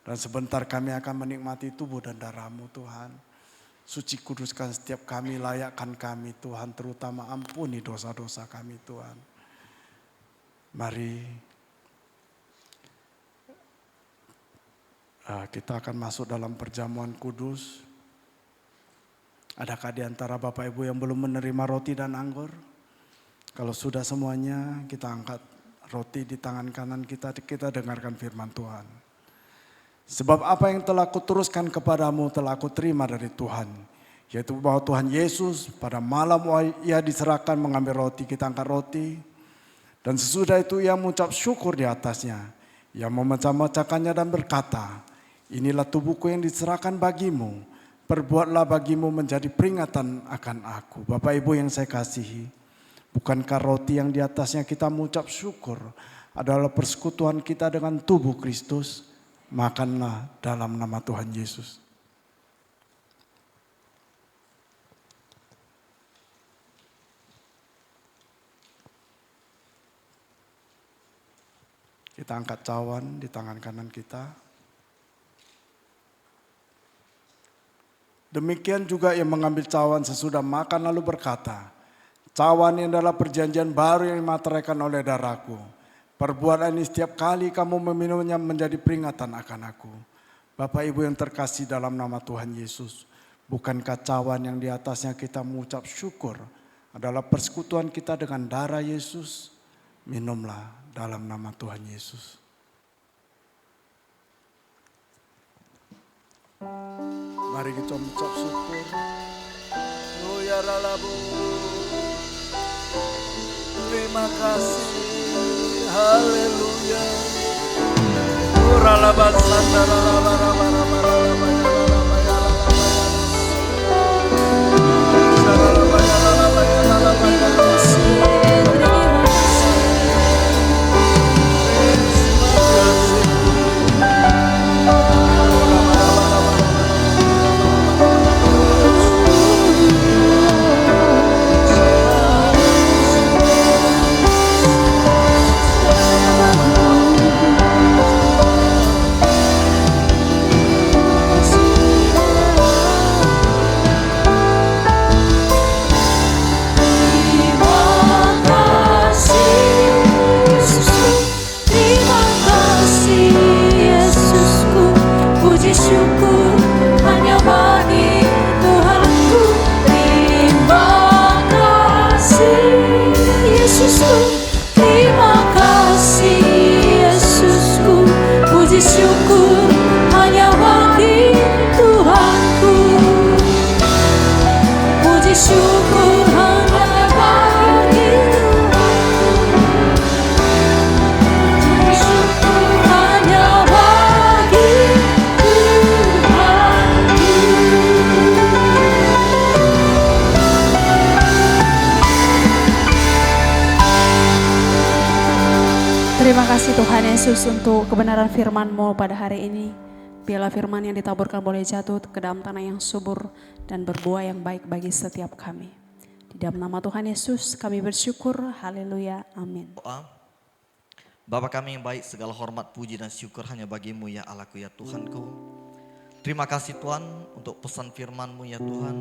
Dan sebentar kami akan menikmati tubuh dan darah-Mu Tuhan. Suci kuduskan setiap kami, layakkan kami Tuhan. Terutama ampuni dosa-dosa kami Tuhan. Mari kita akan masuk dalam perjamuan kudus. Adakah di antara Bapak Ibu yang belum menerima roti dan anggur? Kalau sudah semuanya, kita angkat roti di tangan kanan kita, kita dengarkan firman Tuhan. Sebab apa yang telah kuteruskan kepadamu telah kuterima dari Tuhan. Yaitu bahwa Tuhan Yesus pada malam Ia diserahkan mengambil roti, kita angkat roti. Dan sesudah itu Ia mengucap syukur di atasnya. Ia memecah-mecahkannya dan berkata, inilah tubuhku yang diserahkan bagimu. Perbuatlah bagimu menjadi peringatan akan aku. Bapak Ibu yang saya kasihi, bukankah roti yang di atasnya kita mengucap syukur adalah persekutuan kita dengan tubuh Kristus? Makanlah dalam nama Tuhan Yesus. Kita angkat cawan di tangan kanan kita. Demikian juga yang mengambil cawan sesudah makan lalu berkata, cawan ini adalah perjanjian baru yang dimateraikan oleh darahku. Perbuatan ini setiap kali kamu meminumnya menjadi peringatan akan aku. Bapak Ibu yang terkasih dalam nama Tuhan Yesus, bukankah cawan yang di atasnya kita mengucap syukur adalah persekutuan kita dengan darah Yesus? Minumlah dalam nama Tuhan Yesus. Mari kita mengucap syukur. Haleluya lalabu. Terima kasih. Haleluya. Terima kasih Tuhan Yesus untuk kebenaran firman-Mu pada hari ini. Biarlah firman yang ditaburkan boleh jatuh ke dalam tanah yang subur dan berbuah yang baik bagi setiap kami. Di dalam nama Tuhan Yesus kami bersyukur. Haleluya. Amin. Doa. Bapa kami yang baik, segala hormat, puji dan syukur hanya bagi-Mu ya Allahku ya Tuhanku. Terima kasih Tuhan untuk pesan firman-Mu ya Tuhan.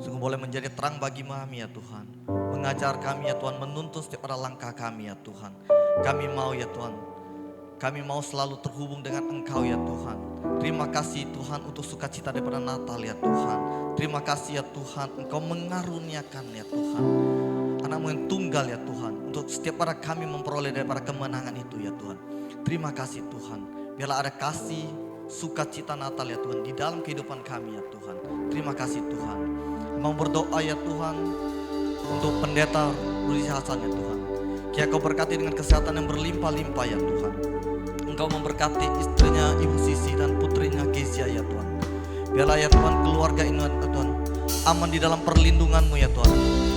Sungguh boleh menjadi terang bagi kami ya Tuhan. Mengajar kami ya Tuhan, menuntun setiap langkah kami ya Tuhan. Kami mau ya Tuhan, kami mau selalu terhubung dengan Engkau ya Tuhan. Terima kasih Tuhan untuk sukacita daripada Natal ya Tuhan. Terima kasih ya Tuhan, Engkau mengaruniakan ya Tuhan Anak-Mu yang tunggal ya Tuhan, untuk setiap pada kami memperoleh daripada kemenangan itu ya Tuhan. Terima kasih Tuhan, biarlah ada kasih sukacita Natal ya Tuhan di dalam kehidupan kami ya Tuhan. Terima kasih Tuhan. Mau berdoa ya Tuhan untuk pendeta Rudi Hasan ya Tuhan. Kiranya Kau berkati dengan kesehatan yang berlimpah-limpah ya Tuhan. Engkau memberkati istrinya Ibu Sisi dan putrinya Kezia ya Tuhan. Biarlah ya Tuhan keluarga ini ya Tuhan aman di dalam perlindungan-Mu ya Tuhan.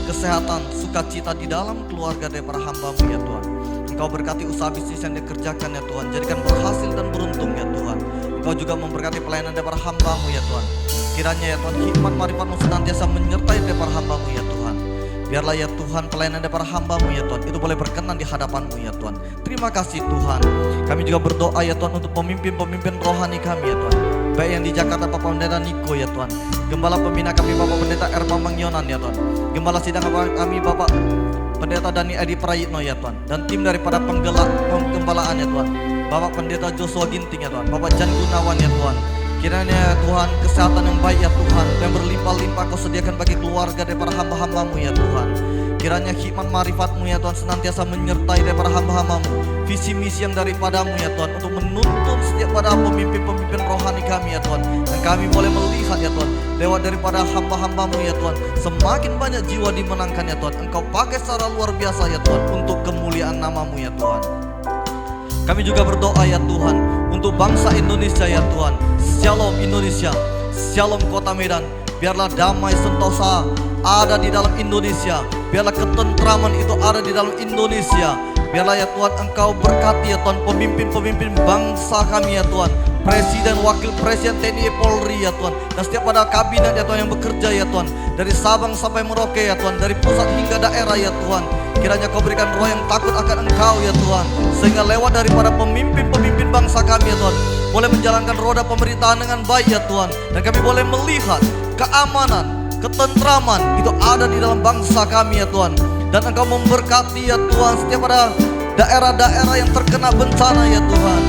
Kesehatan, sukacita di dalam keluarga daripada hamba-Mu ya Tuhan. Engkau berkati usaha bisnis yang dikerjakan ya Tuhan, jadikan berhasil dan beruntung ya Tuhan. Engkau juga memberkati pelayanan daripada hamba-Mu ya Tuhan. Kiranya ya Tuhan hikmat marifat-Mu senantiasa menyertai daripada hamba-Mu ya Tuhan. Biarlah ya Tuhan pelayanan daripada hamba-Mu ya Tuhan itu boleh berkenan di hadapan-Mu ya Tuhan. Terima kasih Tuhan. Kami juga berdoa ya Tuhan untuk pemimpin-pemimpin rohani kami ya Tuhan. Baik yang di Jakarta Bapak Pendeta Niko ya Tuhan. Gembala pembina kami Bapak Pendeta Ermamang Yonan ya Tuhan. Gembala sidang kami Bapak Pendeta Dani Edi Prayitno ya Tuhan. Dan tim daripada penggembalaan ya Tuhan. Bapak Pendeta Joshua Ginting ya Tuhan. Bapak Jan Gunawan ya Tuhan. Kiranya ya Tuhan kesehatan yang baik ya Tuhan, yang berlimpah-limpah Kau sediakan bagi keluarga daripada hamba-hamba-Mu ya Tuhan. Kiranya hikmat marifat-Mu ya Tuhan senantiasa menyertai daripada hamba-hamba-Mu. Visi misi yang daripada-Mu ya Tuhan untuk menuntun setiap pada pemimpin-pemimpin rohani kami ya Tuhan. Dan kami boleh melihat ya Tuhan lewat daripada hamba-hamba-Mu ya Tuhan. Semakin banyak jiwa dimenangkan ya Tuhan. Engkau pakai secara luar biasa ya Tuhan untuk kemuliaan nama-Mu ya Tuhan. Kami juga berdoa ya Tuhan untuk bangsa Indonesia ya Tuhan. Shalom Indonesia, Shalom Kota Medan. Biarlah damai sentosa ada di dalam Indonesia. Biarlah ketentraman itu ada di dalam Indonesia. Biarlah ya Tuhan Engkau berkati ya Tuhan pemimpin-pemimpin bangsa kami ya Tuhan. Presiden, Wakil Presiden TNI Polri ya Tuhan. Dan setiap pada kabinet ya Tuhan yang bekerja ya Tuhan. Dari Sabang sampai Merauke ya Tuhan. Dari pusat hingga daerah ya Tuhan. Kiranya kau berikan roh yang takut akan Engkau ya Tuhan, sehingga lewat daripada pemimpin-pemimpin bangsa kami ya Tuhan, boleh menjalankan roda pemerintahan dengan baik ya Tuhan. Dan kami boleh melihat keamanan, ketentraman itu ada di dalam bangsa kami ya Tuhan. Dan Engkau memberkati ya Tuhan setiap pada daerah-daerah yang terkena bencana ya Tuhan.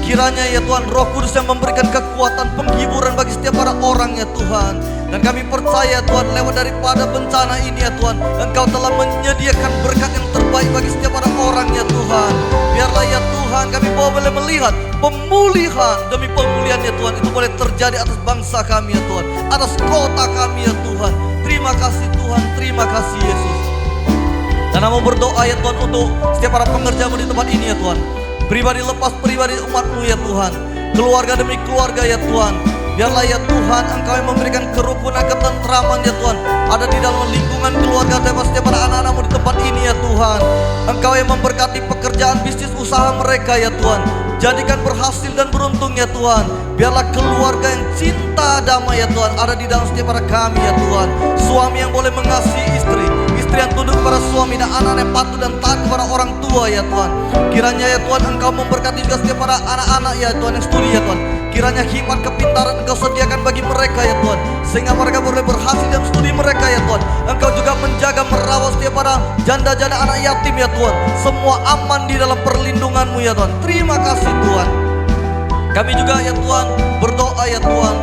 Kiranya ya Tuhan Roh Kudus yang memberikan kekuatan penghiburan bagi setiap para orang ya Tuhan. Dan kami percaya Tuhan lewat daripada bencana ini ya Tuhan, Engkau telah menyediakan berkat yang terbaik bagi setiap para orang ya Tuhan. Biarlah ya Tuhan kami boleh melihat pemulihan demi pemulihan ya Tuhan, itu boleh terjadi atas bangsa kami ya Tuhan, atas kota kami ya Tuhan. Terima kasih Tuhan, terima kasih Yesus. Dan mau berdoa ya Tuhan untuk setiap para pengerjamu di tempat ini ya Tuhan, pribadi lepas pribadi umat-Mu ya Tuhan, keluarga demi keluarga ya Tuhan. Biarlah ya Tuhan Engkau yang memberikan kerukunan, ketentraman ya Tuhan, ada di dalam lingkungan keluarga dan setiap para anak-anak-Mu di tempat ini ya Tuhan. Engkau yang memberkati pekerjaan bisnis usaha mereka ya Tuhan, jadikan berhasil dan beruntung ya Tuhan. Biarlah keluarga yang cinta damai ya Tuhan ada di dalam setiap para kami ya Tuhan. Suami yang boleh mengasihi istri, istri yang tunduk kepada suami, dan anak yang patuh dan taat kepada orang tua ya Tuhan. Kiranya ya Tuhan Engkau memberkati juga setiap para anak-anak ya Tuhan yang studi ya Tuhan. Kiranya hikmat kepintaran Engkau sediakan bagi mereka ya Tuhan, sehingga mereka boleh berhasil dalam studi mereka ya Tuhan. Engkau juga menjaga merawat setiap para janda-janda anak yatim ya Tuhan. Semua aman di dalam perlindungan-Mu ya Tuhan. Terima kasih Tuhan. Kami juga ya Tuhan berdoa ya Tuhan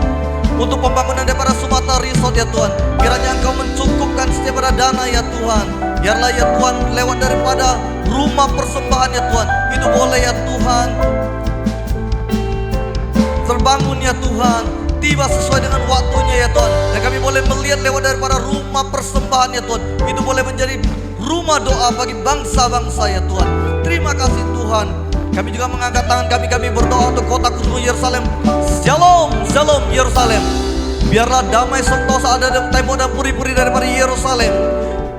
untuk pembangunan daripada Sumata Resort ya Tuhan. Kiranya Engkau mencukupkan setiap ada dana ya Tuhan. Biarlah ya Tuhan lewat daripada rumah persembahan ya Tuhan, itu boleh ya Tuhan terbangun ya Tuhan, tiba sesuai dengan waktunya ya Tuhan. Dan kami boleh melihat lewat daripada rumah persembahan ya Tuhan, itu boleh menjadi rumah doa bagi bangsa-bangsa ya Tuhan. Terima kasih Tuhan. Kami juga mengangkat tangan kami berdoa untuk kota kudus Yerusalem. Shalom, shalom Yerusalem. Biarlah damai sentosa ada dalam tembok dan puri-puri daripada Yerusalem.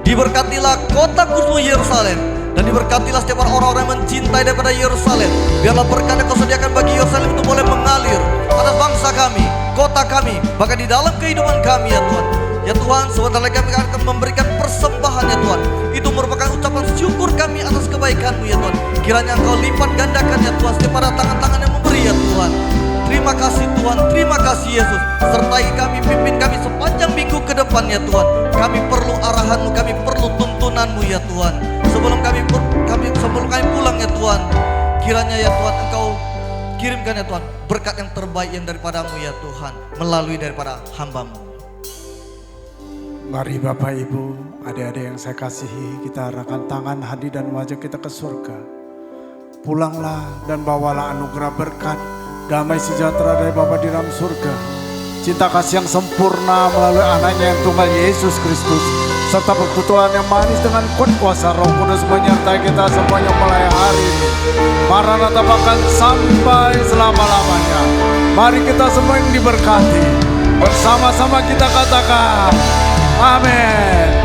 Diberkatilah kota kudus Yerusalem, dan diberkatilah setiap orang-orang yang mencintai daripada Yerusalem. Biarlah berkat yang Kau sediakan bagi Yerusalem itu boleh mengalir atas bangsa kami, kota kami, bahkan di dalam kehidupan kami ya Tuhan. Ya Tuhan, sebentar lagi kami akan memberikan persembahan ya Tuhan. Itu merupakan ucapan syukur kami atas kebaikan-Mu ya Tuhan. Kiranya Engkau lipat gandakan ya Tuhan setiap pada tangan-tangan yang memberi ya Tuhan. Terima kasih Tuhan, terima kasih Yesus. Sertai kami, pimpin kami sepanjang minggu ke depan ya Tuhan. Kami perlu arahan-Mu, kami perlu tuntunan-Mu ya Tuhan. Sebelum kami pulang ya Tuhan, kiranya ya Tuhan Engkau kirimkan ya Tuhan berkat yang terbaik yang daripada-Mu ya Tuhan, melalui daripada hamba-Mu. Mari Bapak Ibu, adik-adik yang saya kasihi, kita arahkan tangan, hati dan wajah kita ke surga. Pulanglah dan bawalah anugerah berkat, damai sejahtera dari Bapa di dalam surga, cinta kasih yang sempurna melalui anaknya yang tunggal Yesus Kristus, serta persekutuan yang manis dengan kuasa Roh Kudus menyertai kita semuanya mulai hari ini. Maranatha bahkan sampai selama-lamanya. Mari kita semua yang diberkati, bersama-sama kita katakan amin.